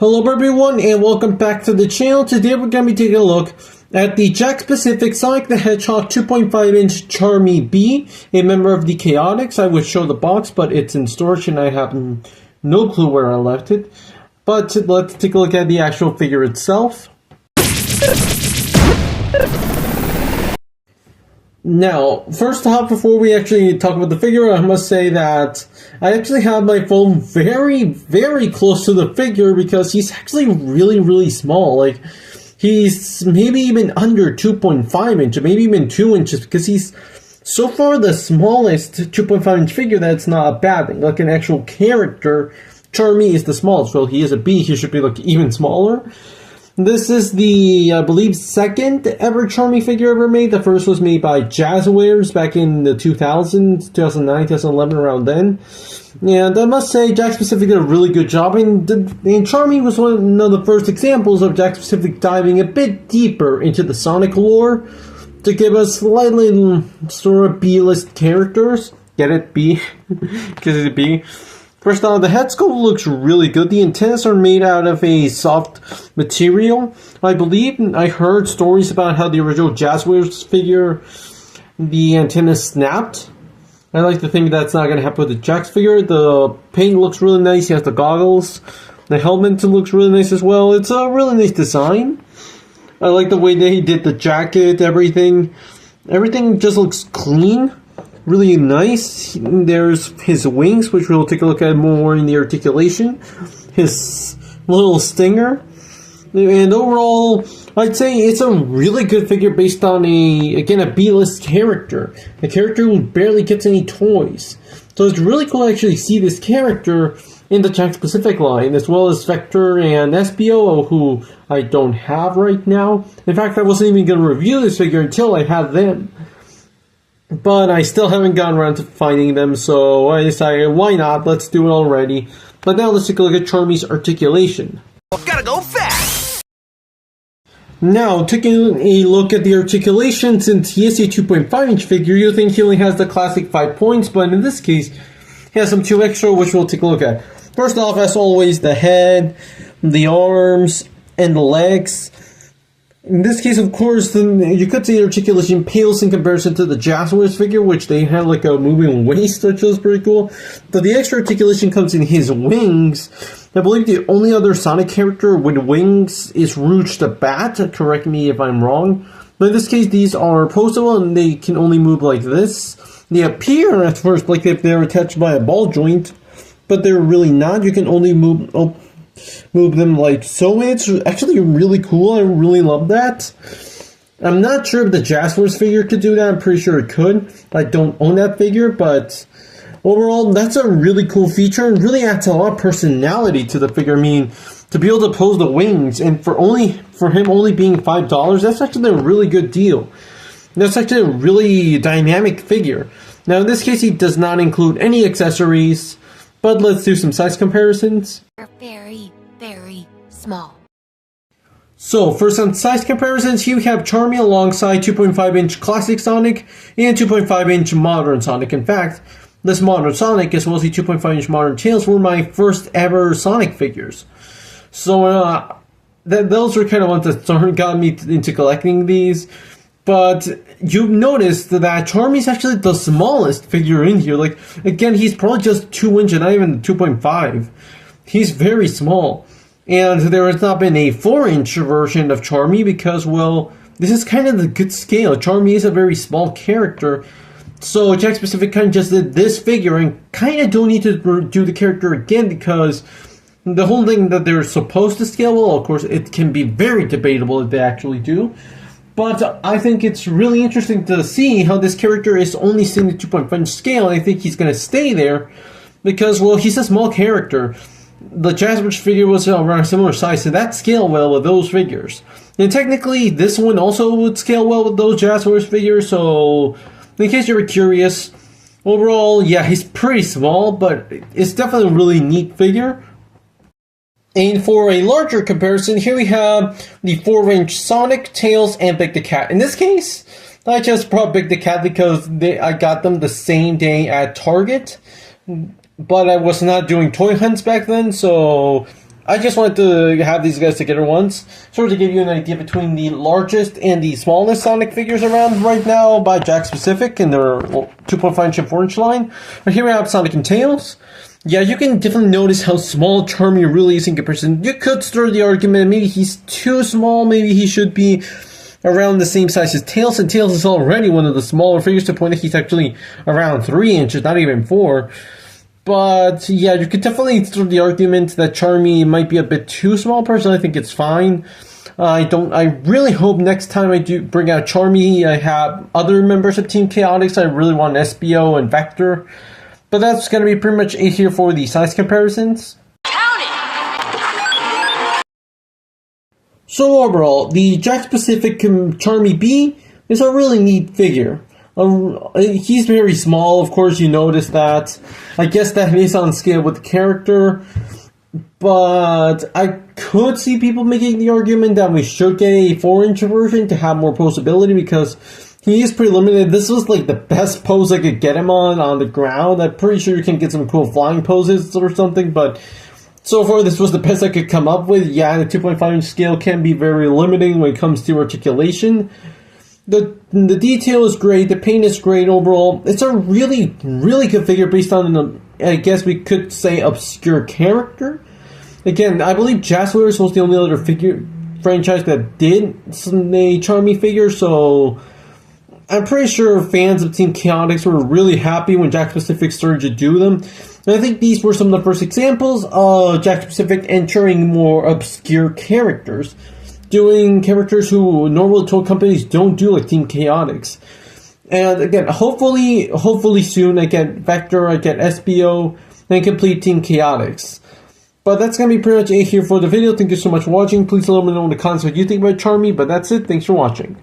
Hello everyone and welcome back to the channel. Today we're going to be taking a look at the Jakks Pacífic Sonic the Hedgehog 2.5-inch Charmy B, a member of the Chaotix. I would show the box, but it's in storage and I have no clue where I left it. But let's take a look at the actual figure itself. Now, first off, before we actually talk about the figure, I must say that I actually have my phone very, very close to the figure because he's actually really small. Like, he's maybe even under 2.5 inches, maybe even 2 inches, because he's so far the smallest 2.5-inch figure that it's not a bad thing. Like an actual character, Charmy is the smallest. Well, he is a B, he should be like even smaller. This is the, I believe, second ever Charmy figure ever made. The first was made by Jazzwares back in the 2000s, 2009, 2011, around then. And I must say, Jakks Pacífic did a really good job. And Charmy was one of the first examples of Jakks Pacífic diving a bit deeper into the Sonic lore to give us slightly sort of B-list characters. Get it? B? Because it's a B. First off, the head sculpt looks really good. The antennas are made out of a soft material. I believe I heard stories about how the original Jazzwares figure, the antenna snapped. I like to think that's not going to happen with the Jakks figure. The paint looks really nice. He has the goggles. The helmet looks really nice as well. It's a really nice design. I like the way they did the jacket, everything. Everything just looks clean. Really nice. There's his wings, which we'll take a look at more in the articulation. His little stinger. And overall, I'd say it's a really good figure based on a B-list character. A character who barely gets any toys. So it's really cool to actually see this character in the Jakks Pacífic line, as well as Vector and SBO, who I don't have right now. In fact, I wasn't even going to review this figure until I had them. But I still haven't gotten around to finding them, so I decided, why not? Let's do it already. But now let's take a look at Charmy's articulation. Gotta go fast! Now, taking a look at the articulation, since he is a 2.5-inch figure, you'll think he only has the classic 5 points, but in this case, he has some 2 extra, which we'll take a look at. First off, as always, the head, the arms, and the legs. In this case, of course, you could say the articulation pales in comparison to the Jazzwares figure, which they had like a moving waist, which was pretty cool. But the extra articulation comes in his wings. I believe the only other Sonic character with wings is Rouge the Bat. Correct me if I'm wrong. But in this case, these are postable and they can only move like this. They appear at first like if they're attached by a ball joint, but they're really not. You can only move them like so. It's actually really cool. I really love that. I'm not sure if the Jazzwares figure could do that. I'm pretty sure it could. I don't own that figure, but overall, that's a really cool feature and really adds a lot of personality to the figure. I mean, to be able to pose the wings, and for him only being $5, that's actually a really good deal. That's actually a really dynamic figure. Now, in this case, he does not include any accessories. But let's do some size comparisons. Very small. So, first on size comparisons, here we have Charmy alongside 2.5-inch Classic Sonic and 2.5-inch Modern Sonic. In fact, this Modern Sonic as well as the 2.5-inch Modern Tails were my first ever Sonic figures. So, those were kind of ones that got me into collecting these. But you've noticed that Charmy's actually the smallest figure in here. Like, again, he's probably just 2 inches, not even 2.5. He's very small. And there has not been a 4-inch version of Charmy because, well, this is kind of the good scale. Charmy is a very small character. So Jakks Pacífic kind of just did this figure and kind of don't need to do the character again because the whole thing that they're supposed to scale, well, of course, it can be very debatable if they actually do. But I think it's really interesting to see how this character is only seeing the 2.5-inch scale, and I think he's going to stay there because, well, he's a small character. The Jazzwares figure was around a similar size, so that scaled well with those figures. And technically, this one also would scale well with those Jazzwares figures, so in case you were curious, overall, yeah, he's pretty small, but it's definitely a really neat figure. And for a larger comparison, here we have the 4-inch Sonic, Tails, and Big the Cat. In this case, I just brought Big the Cat because I got them the same day at Target. But I was not doing toy hunts back then, so I just wanted to have these guys together once, sort of to give you an idea between the largest and the smallest Sonic figures around right now by Jakks Pacífic in their 2.5-inch and 4-inch line. But here we have Sonic and Tails. Yeah, you can definitely notice how small Charmy really is in comparison. You could start the argument maybe he's too small, maybe he should be around the same size as Tails, and Tails is already one of the smaller figures to the point that he's actually around 3 inches, not even 4. But yeah, you could definitely start the argument that Charmy might be a bit too small. Personally, I think it's fine. I really hope next time I do bring out Charmy, I have other members of Team Chaotix. I really want SBO and Vector. But that's going to be pretty much it here for the size comparisons. So overall, the Jakks Pacífic Charmy B is a really neat figure. He's very small, of course you notice that. I guess that is on scale with the character. But I could see people making the argument that we should get a 4-inch version to have more posability because he is pretty limited. This was like the best pose I could get him on the ground. I'm pretty sure you can get some cool flying poses or something, but so far this was the best I could come up with. Yeah, the 2.5-inch scale can be very limiting when it comes to articulation. The detail is great, the paint is great overall. It's a really, really good figure based on, I guess we could say, obscure character. Again, I believe Jazzwares was the only other figure franchise that did a Charmy figure, so I'm pretty sure fans of Team Chaotix were really happy when Jakks Pacífic started to do them. And I think these were some of the first examples of Jakks Pacífic entering more obscure characters, doing characters who normal toy companies don't do, like Team Chaotix. And again, hopefully soon I get Vector, I get SBO, and complete Team Chaotix. But that's going to be pretty much it here for the video. Thank you so much for watching. Please let me know in the comments what you think about Charmy. But that's it. Thanks for watching.